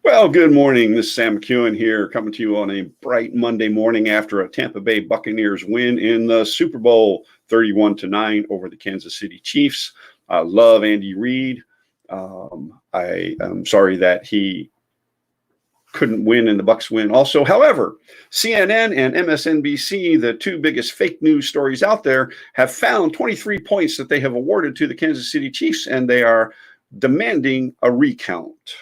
Well, good morning. This is Sam McEwen here, coming to you on a bright Monday morning after a Tampa Bay Buccaneers win in the Super Bowl, 31-9 over the Kansas City Chiefs. I love Andy Reid. I am sorry that he couldn't win and the Bucs win also. However, CNN and MSNBC, the two biggest fake news stories out there, have found 23 points that they have awarded to the Kansas City Chiefs, and they are demanding a recount.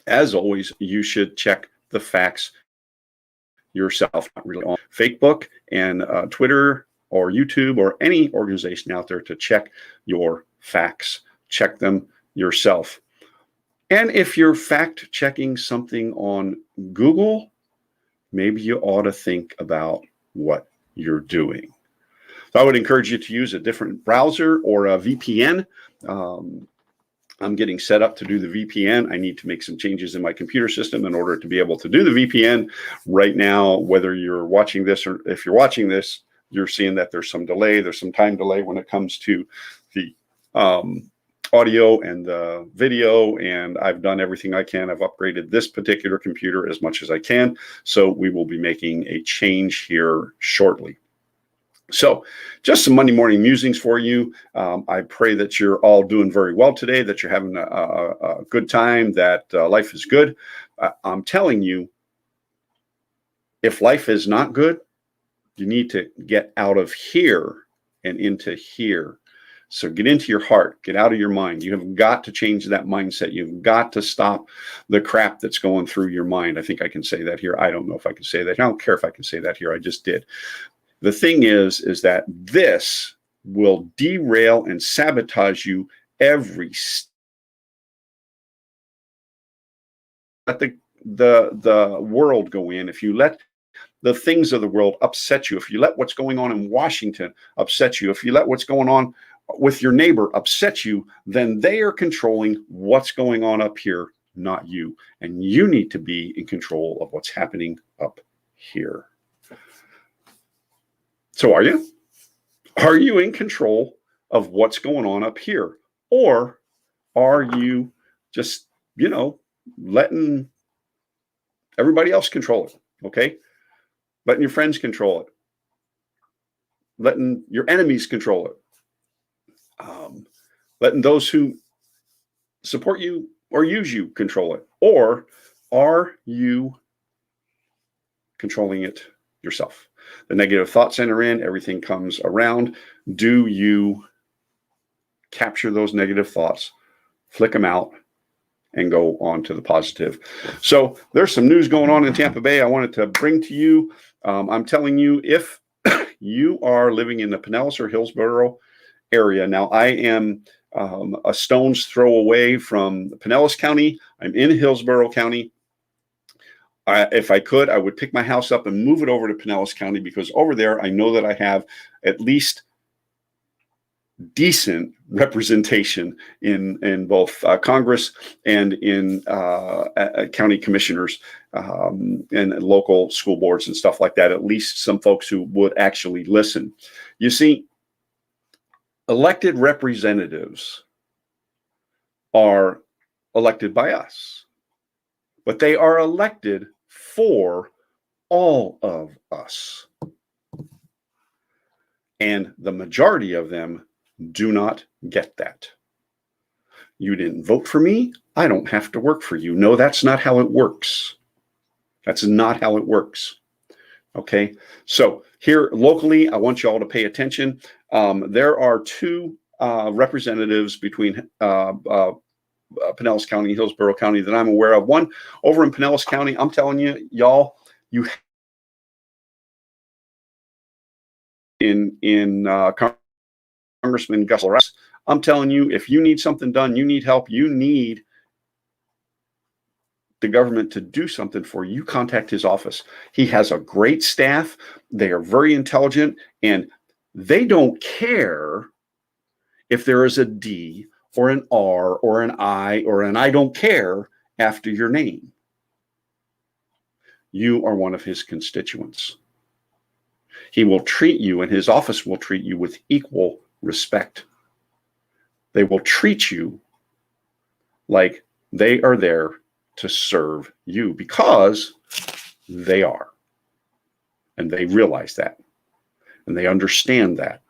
As always, you should check the facts yourself, not really on Facebook and Twitter or YouTube or any organization out there to check your facts. Check them yourself. And if you're fact checking something on Google, maybe you ought to think about what you're doing. So I would encourage you to use a different browser or a VPN. I'm getting set up to do the VPN. I need to make some changes in my computer system in order to be able to do the VPN. Right now, whether you're watching this or if you're watching this, you're seeing that there's some delay. There's some time delay when it comes to the audio and the video, and I've done everything I can. I've upgraded this particular computer as much as I can, so we will be making a change here shortly. So just some Monday morning musings for you. I pray that you're all doing very well today, that you're having a good time, that life is good. I'm telling you, if life is not good, you need to get out of here and into here. So get into your heart, get out of your mind. You have got to change that mindset. You've got to stop the crap that's going through your mind. I think I can say that here. I don't know if I can say that. I don't care if I can say that here. I just did. The thing is that this will derail and sabotage you every step. Let the world go in. If you let the things of the world upset you, if you let what's going on in Washington upset you, if you let what's going on with your neighbor upset you, then they are controlling what's going on up here, not you. And you need to be in control of what's happening up here. So are you? Are you in control of what's going on up here? Or are you just, letting everybody else control it? Okay? Letting your friends control it. Letting your enemies control it. Letting those who support you or use you control it. Or are you controlling it yourself? The negative thoughts enter in, everything comes around. Do you capture those negative thoughts, flick them out, and go on to the positive? So there's some news going on in Tampa Bay I wanted to bring to you. I'm telling you, if you are living in the Pinellas or Hillsborough area, now I am a stone's throw away from Pinellas County. I'm in Hillsborough County. If I could, I would pick my house up and move it over to Pinellas County, because over there, I know that I have at least decent representation in both Congress and in county commissioners and local school boards and stuff like that. At least some folks who would actually listen. You see, elected representatives are elected by us, but they are elected for all of us. And the majority of them do not get that. You didn't vote for me, I don't have to work for you. No, that's not how it works. That's not how it works. Okay, so here locally, I want you all to pay attention. There are two representatives between Pinellas County and Hillsborough County that I'm aware of. One over in Pinellas County, I'm telling you, y'all, you in Congressman Gus Rice. I'm telling you, if you need something done, you need help, you need the government to do something for you, contact his office. He has a great staff. They are very intelligent, and they don't care if there is a D or an R or an I or an I don't care after your name. You are one of his constituents. He will treat you, and his office will treat you with equal respect. They will treat you like they are there to serve you because they are. And they realize that. And they understand that.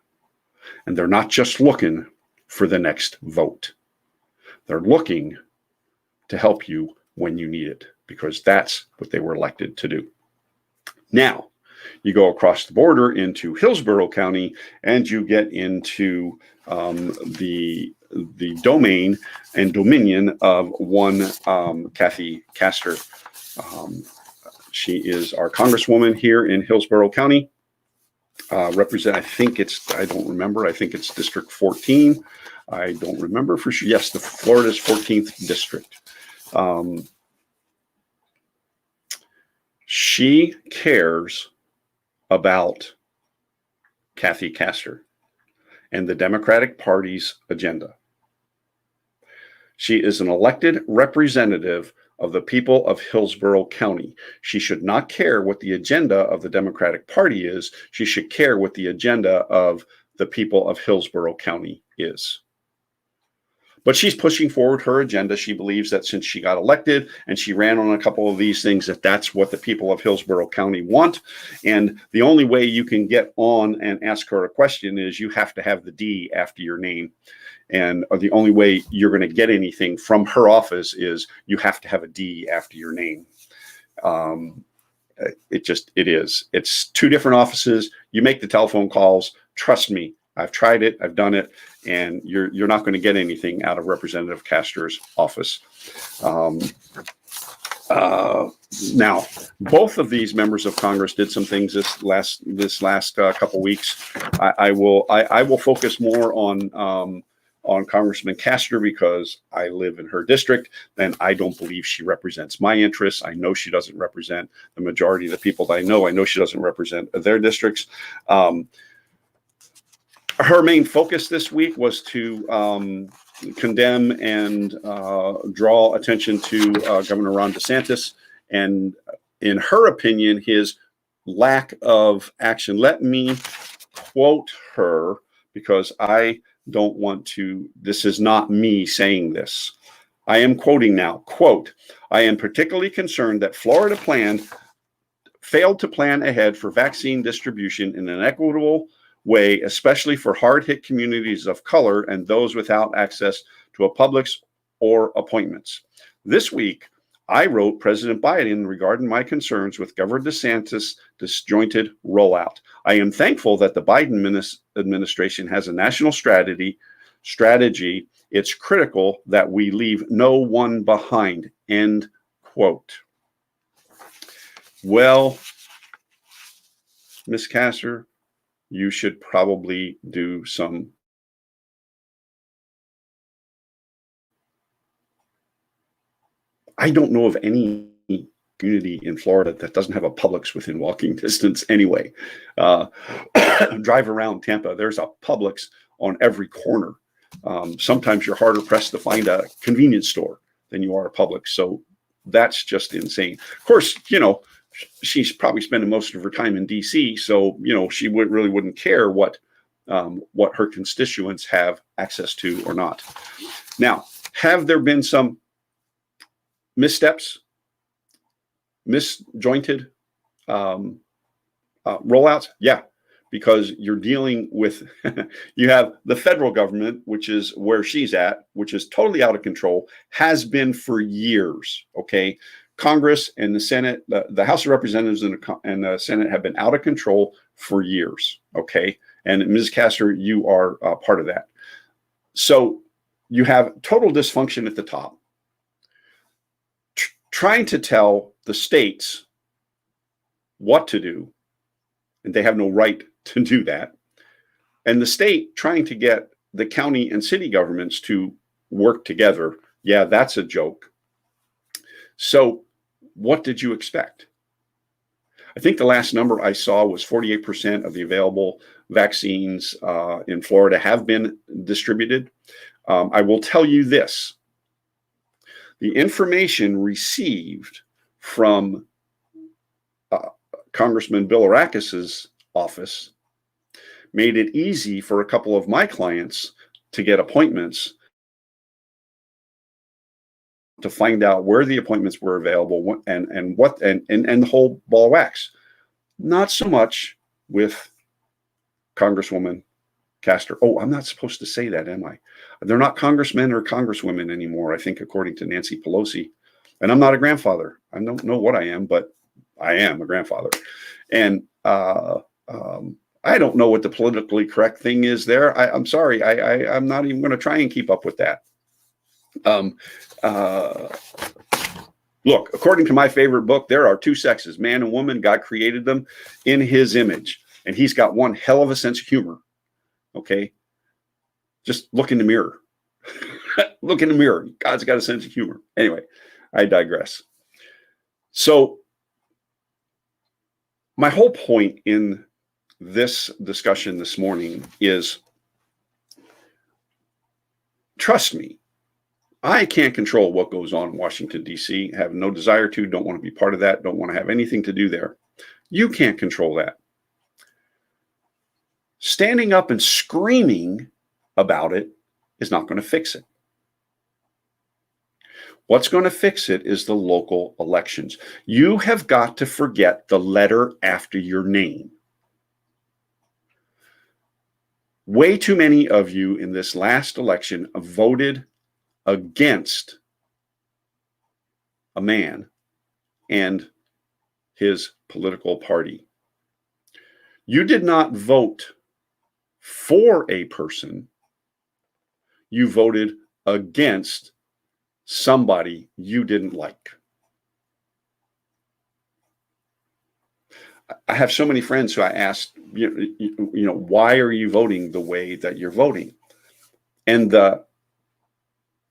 And they're not just looking for the next vote. They're looking to help you when you need it, because that's what they were elected to do. Now, you go across the border into Hillsborough County, and you get into the domain and dominion of one Kathy Castor. She is our congresswoman here in Hillsborough County. I think it's District 14. I don't remember for sure. Yes, the Florida's 14th district. She cares about Kathy Castor and the Democratic Party's agenda. She is an elected representative of the people of Hillsborough County. She should not care what the agenda of the Democratic Party is. She should care what the agenda of the people of Hillsborough County is. But she's pushing forward her agenda. She believes that since she got elected and she ran on a couple of these things, that's what the people of Hillsborough County want. And the only way you can get on and ask her a question is you have to have the D after your name. And the only way you're going to get anything from her office is you have to have a D after your name. It is. It's two different offices. You make the telephone calls. Trust me, I've tried it. I've done it. And you're not going to get anything out of Representative Castor's office. Now, both of these members of Congress did some things this last couple weeks. I will focus more on Congressman Castor because I live in her district, and I don't believe she represents my interests. I know she doesn't represent the majority of the people that I know. I know she doesn't represent their districts. Her main focus this week was to condemn and draw attention to Governor Ron DeSantis, and in her opinion, his lack of action. Let me quote her because I don't want to, this is not me saying this. I am quoting now, quote, "I am particularly concerned that Florida failed to plan ahead for vaccine distribution in an equitable way, especially for hard-hit communities of color and those without access to a Publix or appointments. This week, I wrote President Biden regarding my concerns with Governor DeSantis' disjointed rollout. I am thankful that the Biden administration has a national strategy. It's critical that we leave no one behind," end quote. Well, Ms. Castor, you should probably do some I don't know of any community in Florida that doesn't have a Publix within walking distance anyway. Drive around Tampa, there's a Publix on every corner. Sometimes you're harder pressed to find a convenience store than you are a Publix. So that's just insane. Of course, she's probably spending most of her time in DC, so she really wouldn't care what her constituents have access to or not. Now, have there been some missteps, misjointed rollouts? Yeah, because you're dealing with you have the federal government, which is where she's at, which is totally out of control, has been for years. Okay. Congress and the Senate, the House of Representatives and the Senate have been out of control for years. Okay. And Ms. Castor, you are part of that. So you have total dysfunction at the top, trying to tell the states what to do, and they have no right to do that. And the state trying to get the county and city governments to work together. Yeah, that's a joke. So what did you expect? I think the last number I saw was 48% of the available vaccines in Florida have been distributed. I will tell you this. The information received from Congressman Bill Arakis's office made it easy for a couple of my clients to get appointments to find out where the appointments were available and the whole ball of wax. Not so much with Congresswoman Castor. Oh, I'm not supposed to say that, am I? They're not congressmen or congresswomen anymore, I think, according to Nancy Pelosi. And I'm not a grandfather. I don't know what I am, but I am a grandfather. And I don't know what the politically correct thing is there. I'm sorry. I'm not even going to try and keep up with that. Look, according to my favorite book, there are two sexes, man and woman. God created them in his image. And he's got one hell of a sense of humor. Okay. Just look in the mirror. Look in the mirror. God's got a sense of humor. Anyway, I digress. So my whole point in this discussion this morning is, trust me, I can't control what goes on in Washington, D.C. Have no desire to, don't want to be part of that, don't want to have anything to do there. You can't control that. Standing up and screaming about it is not going to fix it. What's going to fix it is the local elections. You have got to forget the letter after your name. Way too many of you in this last election voted against a man and his political party. You did not vote for a person. You voted against somebody you didn't like. I have so many friends who I asked, why are you voting the way that you're voting? And the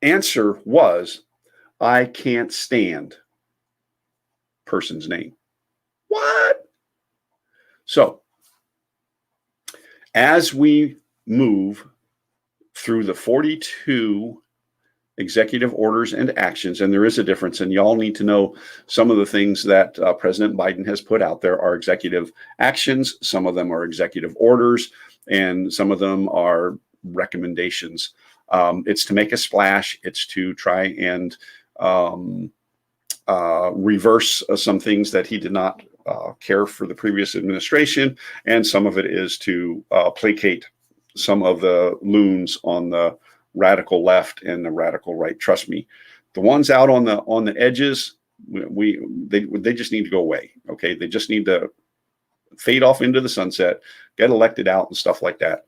answer was, I can't stand person's name. What? So, as we move through the 42 executive orders and actions, and there is a difference, and y'all need to know some of the things that President Biden has put out there are executive actions, some of them are executive orders, and some of them are recommendations. It's to make a splash. It's to try and reverse some things that he did not care for the previous administration, and some of it is to placate some of the loons on the radical left and the radical right. Trust me, the ones out on the edges, they just need to go away. Okay, they just need to fade off into the sunset, get elected out, and stuff like that.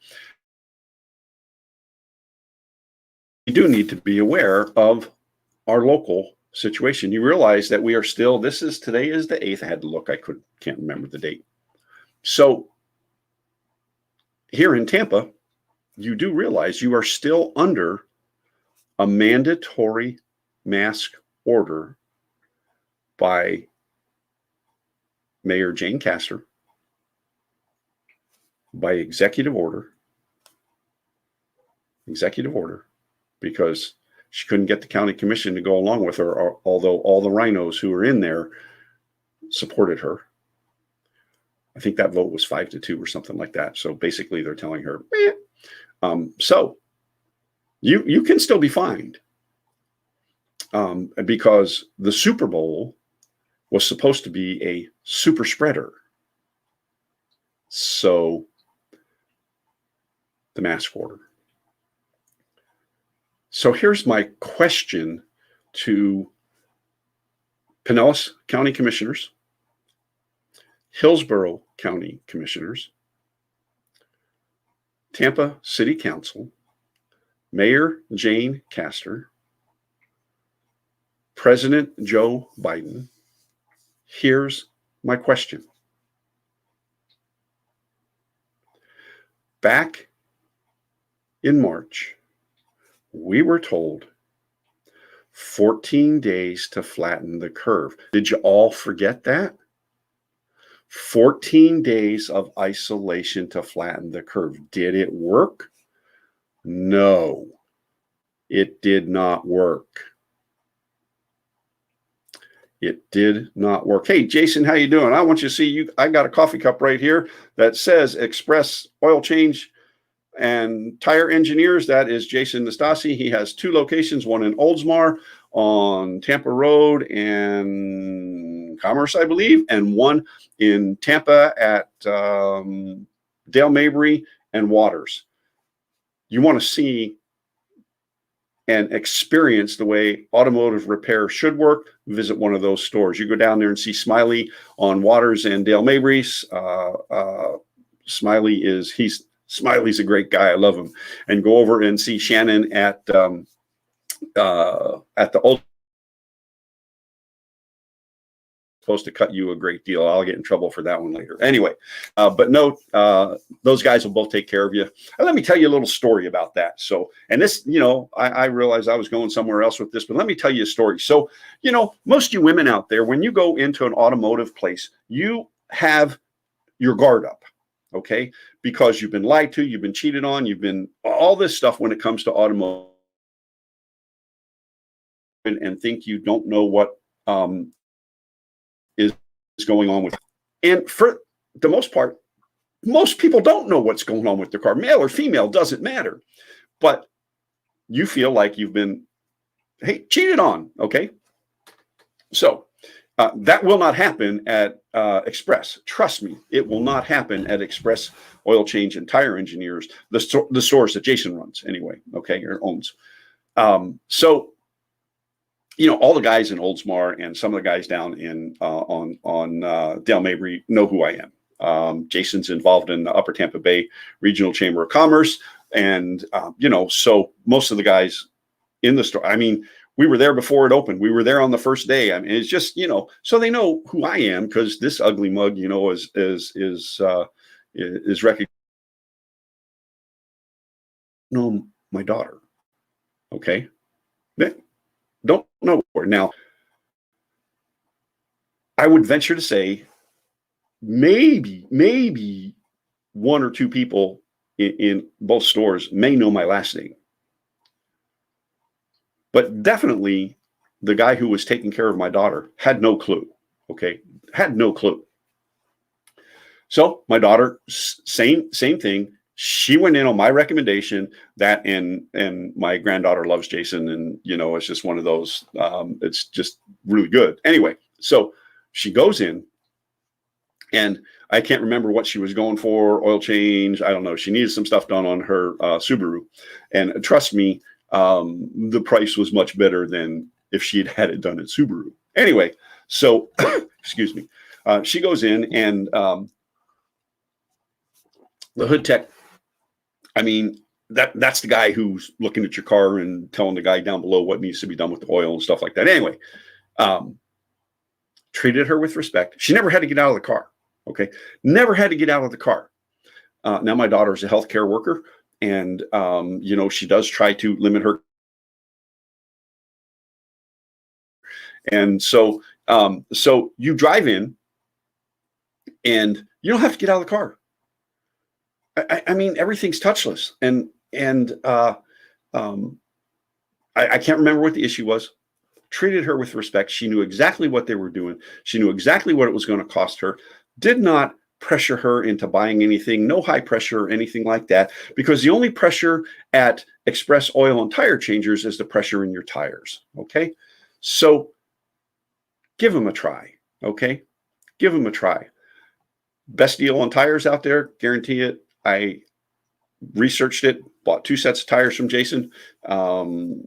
You do need to be aware of our local situation. You realize that we are still, today is the 8th. I had to look, can't remember the date. So here in Tampa, you do realize you are still under a mandatory mask order by Mayor Jane Castor, by executive order, because she couldn't get the county commission to go along with her, although all the rhinos who were in there supported her. I think that vote was 5-2 or something like that. So basically they're telling her, so you can still be fined because the Super Bowl was supposed to be a super spreader. So the mask order. So here's my question to Pinellas County Commissioners, Hillsborough County Commissioners, Tampa City Council, Mayor Jane Castor, President Joe Biden. Here's my question. Back in March, we were told 14 days to flatten the curve. Did you all forget that? 14 days of isolation to flatten the curve. Did it work? No, it did not work. It did not work. Hey, Jason, how you doing? I want you to see you. I got a coffee cup right here that says Express Oil Change and Tire Engineers. That is Jason Nastasi. He has 2 locations, one in Oldsmar on Tampa Road and Commerce, I believe, and one in Tampa at Dale Mabry and Waters. You want to see and experience the way automotive repair should work, visit one of those stores. You go down there and see Smiley on Waters and Dale Mabry's. Smiley's a great guy. I love him. And go over and see Shannon at the old. Supposed to cut you a great deal. I'll get in trouble for that one later. Anyway, but no, those guys will both take care of you. And let me tell you a little story about that. So, and this, I realized I was going somewhere else with this, but let me tell you a story. So, most of you women out there, when you go into an automotive place, you have your guard up, okay? Because you've been lied to, you've been cheated on, you've been all this stuff when it comes to automotive, and think you don't know what is going on with it. And for the most part, most people don't know what's going on with their car. Male or female, doesn't matter. But you feel like you've been, cheated on, okay? So that will not happen at Express. Trust me, it will not happen at Express Oil Change and Tire Engineers, the stores that Jason runs anyway, okay, or owns. So all the guys in Oldsmar and some of the guys down in on Dale Mabry know who I am. Jason's involved in the Upper Tampa Bay Regional Chamber of Commerce, and so most of the guys in the store. I mean, we were there before it opened. We were there on the first day. I mean, it's just so they know who I am, because this ugly mug, is recognized. No, my daughter. Okay. Don't know where. Now, I would venture to say maybe one or two people in both stores may know my last name. But definitely the guy who was taking care of my daughter had no clue, okay? Had no clue. So my daughter, same thing. She went in on my recommendation, that and my granddaughter loves Jason, and it's just one of those, it's just really good. Anyway, so she goes in, and I can't remember what she was going for, oil change, I don't know. She needed some stuff done on her Subaru, and trust me, the price was much better than if she'd had it done at Subaru. Anyway, so excuse me, she goes in, and the hood tech, I mean, that's the guy who's looking at your car and telling the guy down below what needs to be done with the oil and stuff like that. Anyway, treated her with respect. She never had to get out of the car. Okay. Never had to get out of the car. Now my daughter is a healthcare worker, and, she does try to limit her. And so you drive in and you don't have to get out of the car. I mean, everything's touchless, and I can't remember what the issue was. Treated her with respect. She knew exactly what they were doing. She knew exactly what it was going to cost her. Did not pressure her into buying anything. No high pressure or anything like that, because the only pressure at Express Oil and Tire Changers is the pressure in your tires. Okay, so give them a try. Okay, give them a try. Best deal on tires out there, guarantee it. I researched it, bought 2 sets of tires from Jason, and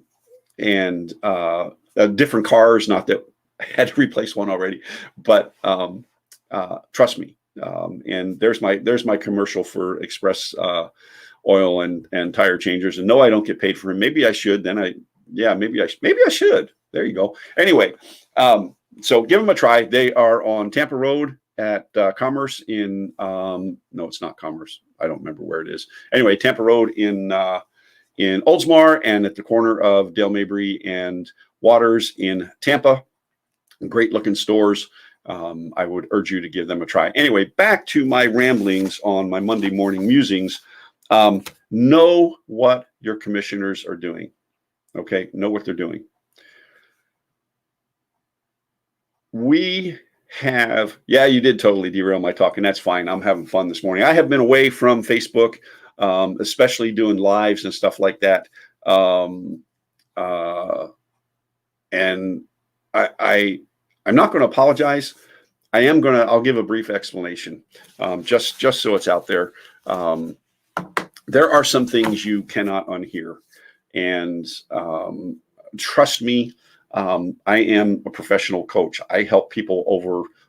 different cars, not that I had to replace one already, but trust me. And there's my commercial for Express Oil and Tire Changers. And no, I don't get paid for them. Maybe I should. Maybe I should. There you go. Anyway, so give them a try. They are on Tampa Road at Commerce in, no, it's not Commerce. I don't remember where it is. Anyway, Tampa Road in Oldsmar, and at the corner of Dale Mabry and Waters in Tampa. Great looking stores. I would urge you to give them a try. Anyway, back to my ramblings on my Monday morning musings. Know what your commissioners are doing. Okay, know what they're doing. We have, you did totally derail my talk, and that's fine. I'm having fun this morning. I have been away from Facebook, especially doing lives and stuff like that. and I'm not going to apologize. I'll give a brief explanation, just so it's out there. There are some things you cannot unhear, and trust me, I am a professional coach. I help people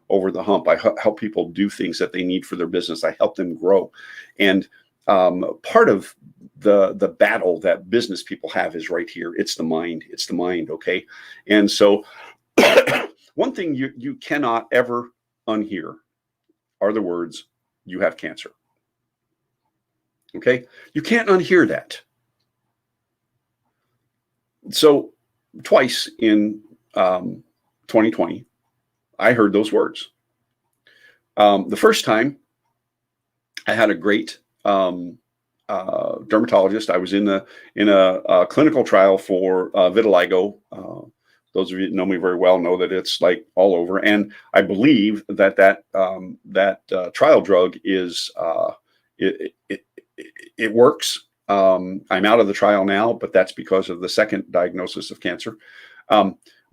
over the hump. I help people do things that they need for their business. I help them grow, and part of the battle that business people have is right here. It's the mind. It's the mind. Okay, and so one thing you cannot ever unhear are the words, "You have cancer." Okay, you can't unhear that. So twice in 2020, I heard those words. The first time, I had a great dermatologist. I was in a clinical trial for vitiligo. Those of you that know me very well know that it's like all over, and I believe that trial drug is it works. I'm out of the trial now, but that's because of the second diagnosis of cancer.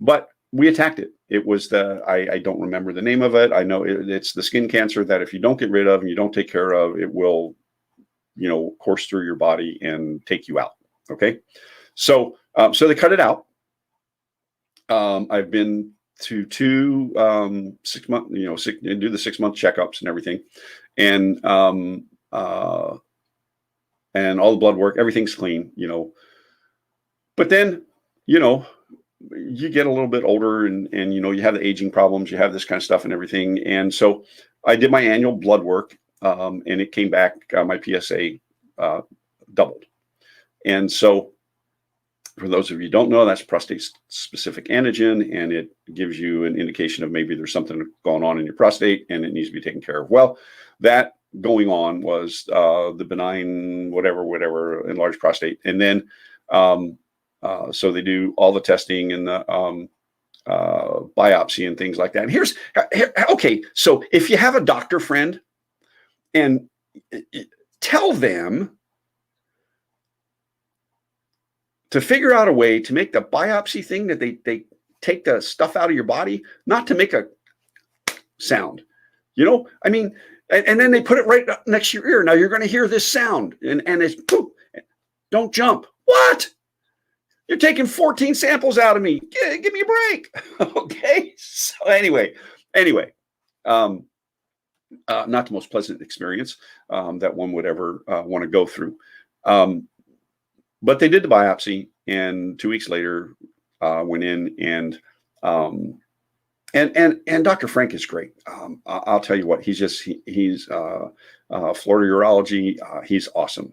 But we attacked it. It was I don't remember the name of it. I know it's the skin cancer that if you don't get rid of and you don't take care of, it will, course through your body and take you out. Okay. So they cut it out. I've been to two 6 month, do the 6 month checkups and everything. And all the blood work, everything's clean, but then, you get a little bit older and you have the aging problems, you have this kind of stuff and everything. And so I did my annual blood work, and it came back, my PSA doubled. And so for those of you who don't know, that's prostate specific antigen, and it gives you an indication of maybe there's something going on in your prostate and it needs to be taken care of. Well, that going on was the benign whatever enlarged prostate, and then so they do all the testing and the biopsy and things like that. And here, okay, so if you have a doctor friend, and tell them to figure out a way to make the biopsy thing that they take the stuff out of your body not to make a sound, I mean. And then they put it right next to your ear. Now you're going to hear this sound, and it's poof. Don't jump. What? You're taking 14 samples out of me. Give me a break. Okay. So anyway, not the most pleasant experience that one would ever want to go through. But they did the biopsy, and 2 weeks later, went in and Dr. Frank is great. I'll tell you what, he's Florida urology. He's awesome.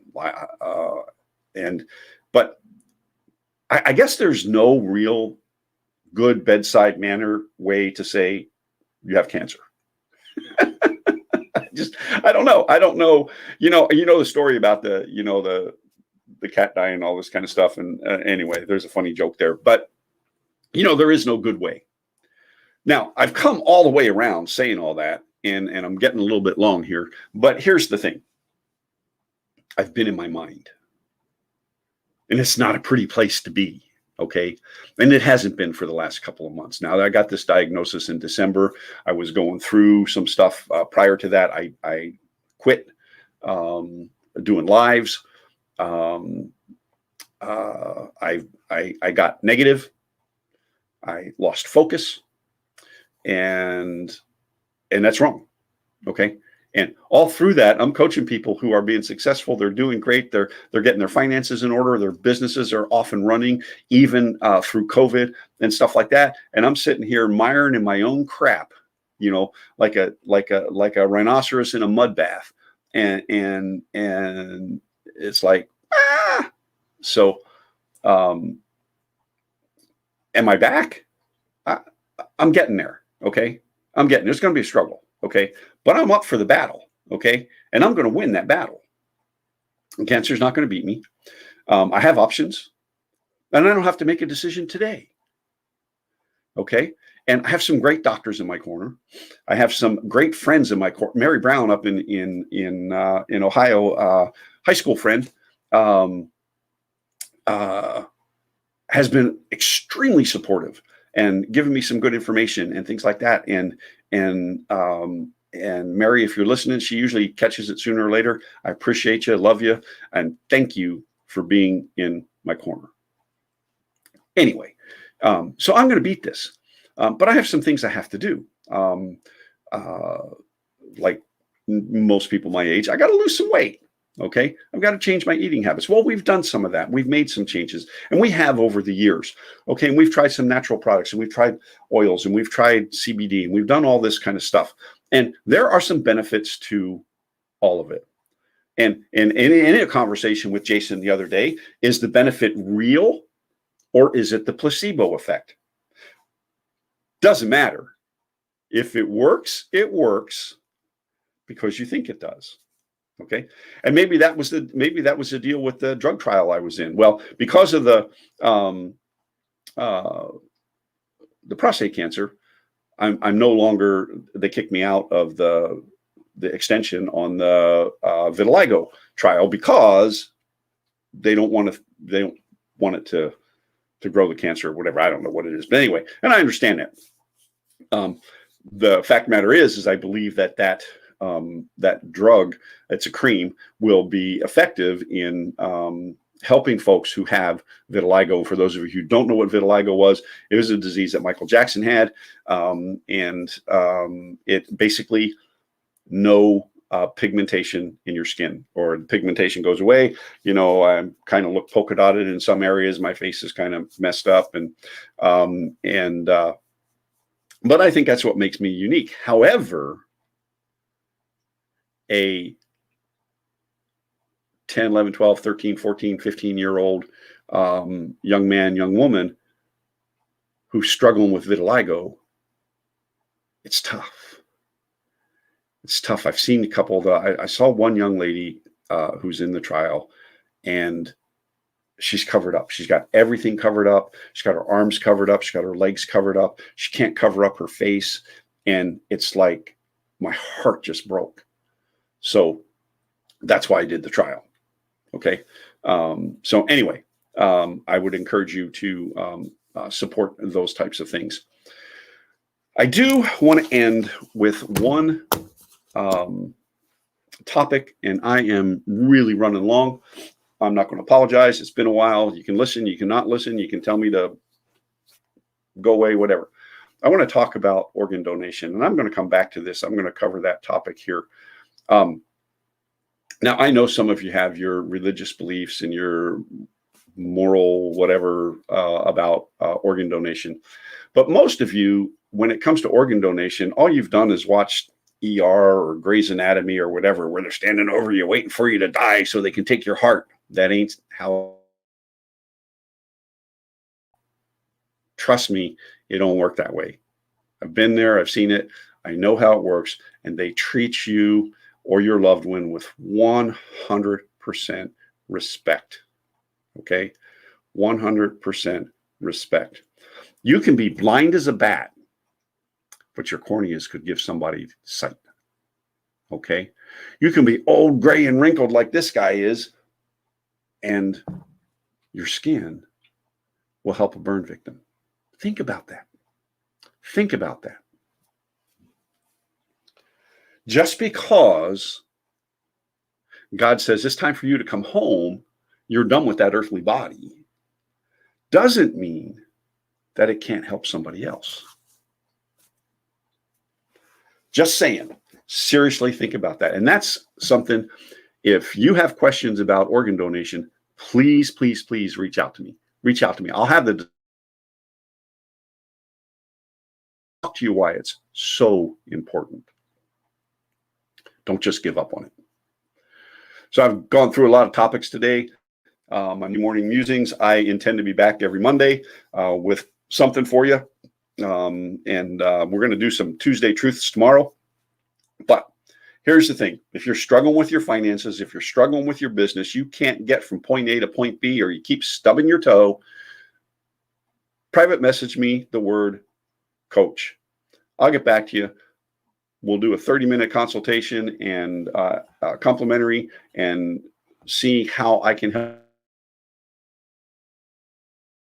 But I guess there's no real good bedside manner way to say you have cancer. I don't know. The story about the cat dying and all this kind of stuff. And anyway, there's a funny joke there, but there is no good way. Now, I've come all the way around saying all that, and I'm getting a little bit long here, but here's the thing. I've been in my mind, and it's not a pretty place to be, okay? And it hasn't been for the last couple of months. Now that I got this diagnosis in December, I was going through some stuff prior to that. I quit doing lives. I got negative. I lost focus. And that's wrong. Okay. And all through that, I'm coaching people who are being successful. They're doing great. They're getting their finances in order. Their businesses are off and running, even through COVID and stuff like that. And I'm sitting here miring in my own crap, like a rhinoceros in a mud bath. And it's like, ah. So, am I back? I'm getting there. Okay. There's going to be a struggle. Okay. But I'm up for the battle. Okay. And I'm going to win that battle. And cancer is not going to beat me. I have options, and I don't have to make a decision today. Okay. And I have some great doctors in my corner. I have some great friends in my corner. Mary Brown up in Ohio, high school friend, has been extremely supportive and given me some good information and things like that. And Mary, if you're listening, she usually catches it sooner or later. I appreciate you, love you, and thank you for being in my corner. Anyway, so I'm going to beat this, but I have some things I have to do. Like most people my age, I got to lose some weight. Okay, I've got to change my eating habits. Well, we've done some of that. We've made some changes, and we have over the years. Okay, and we've tried some natural products, and we've tried oils, and we've tried CBD, and we've done all this kind of stuff. And there are some benefits to all of it. And in a conversation with Jason the other day, is the benefit real or is it the placebo effect? Doesn't matter. If it works because you think it does. Okay, and maybe that was the deal with the drug trial I was in. Well, because of the prostate cancer, I'm no longer. They kicked me out of the extension on the vitiligo trial because they don't want it to grow the cancer or whatever. I don't know what it is, but anyway, and I understand that. The fact of the matter is I believe that drug, it's a cream, will be effective in helping folks who have vitiligo. For those of you who don't know what vitiligo was, it was a disease that Michael Jackson had, and it basically no pigmentation in your skin, or the pigmentation goes away. You know, I kind of look polka dotted in some areas. My face is kind of messed up, but I think that's what makes me unique. However, a 10, 11, 12, 13, 14, 15-year-old young man, young woman who's struggling with vitiligo, it's tough. It's tough. I've seen a couple of I saw one young lady who's in the trial, and she's covered up. She's got everything covered up. She's got her arms covered up. She's got her legs covered up. She can't cover up her face. And it's like my heart just broke. So that's why I did the trial. Okay. So anyway, I would encourage you to support those types of things. I do want to end with one topic, and I am really running long. I'm not going to apologize. It's been a while. You can listen, you cannot listen. You can tell me to go away, whatever. I want to talk about organ donation, and I'm going to come back to this. I'm going to cover that topic here. Now, I know some of you have your religious beliefs and your moral whatever about organ donation, but most of you, when it comes to organ donation, all you've done is watched ER or Grey's Anatomy or whatever, where they're standing over you waiting for you to die so they can take your heart. That ain't how. Trust me, it don't work that way. I've been there. I've seen it. I know how it works. And they treat you or your loved one with 100% respect. Okay? 100% respect. You can be blind as a bat, but your corneas could give somebody sight. Okay? You can be old, gray, and wrinkled like this guy is, and your skin will help a burn victim. Think about that. Think about that. Just because God says it's time for you to come home, you're done with that earthly body, doesn't mean that it can't help somebody else. Just saying. Seriously, think about that. And that's something, if you have questions about organ donation, please, please, please reach out to me. Reach out to me. I'll have the talk to you why it's so important. Don't just give up on it. So I've gone through a lot of topics today. My morning musings. I intend to be back every Monday with something for you. And we're going to do some Tuesday truths tomorrow. But here's the thing. If you're struggling with your finances, if you're struggling with your business, you can't get from point A to point B, or you keep stubbing your toe, private message me the word coach. I'll get back to you. We'll do a 30-minute consultation and complimentary, and see how I can help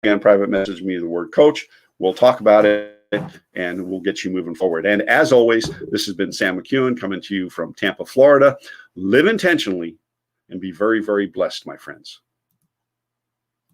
and private message me the word coach. We'll talk about it and we'll get you moving forward. And as always, this has been Sam McEwen coming to you from Tampa, Florida. Live intentionally and be very, very blessed, my friends.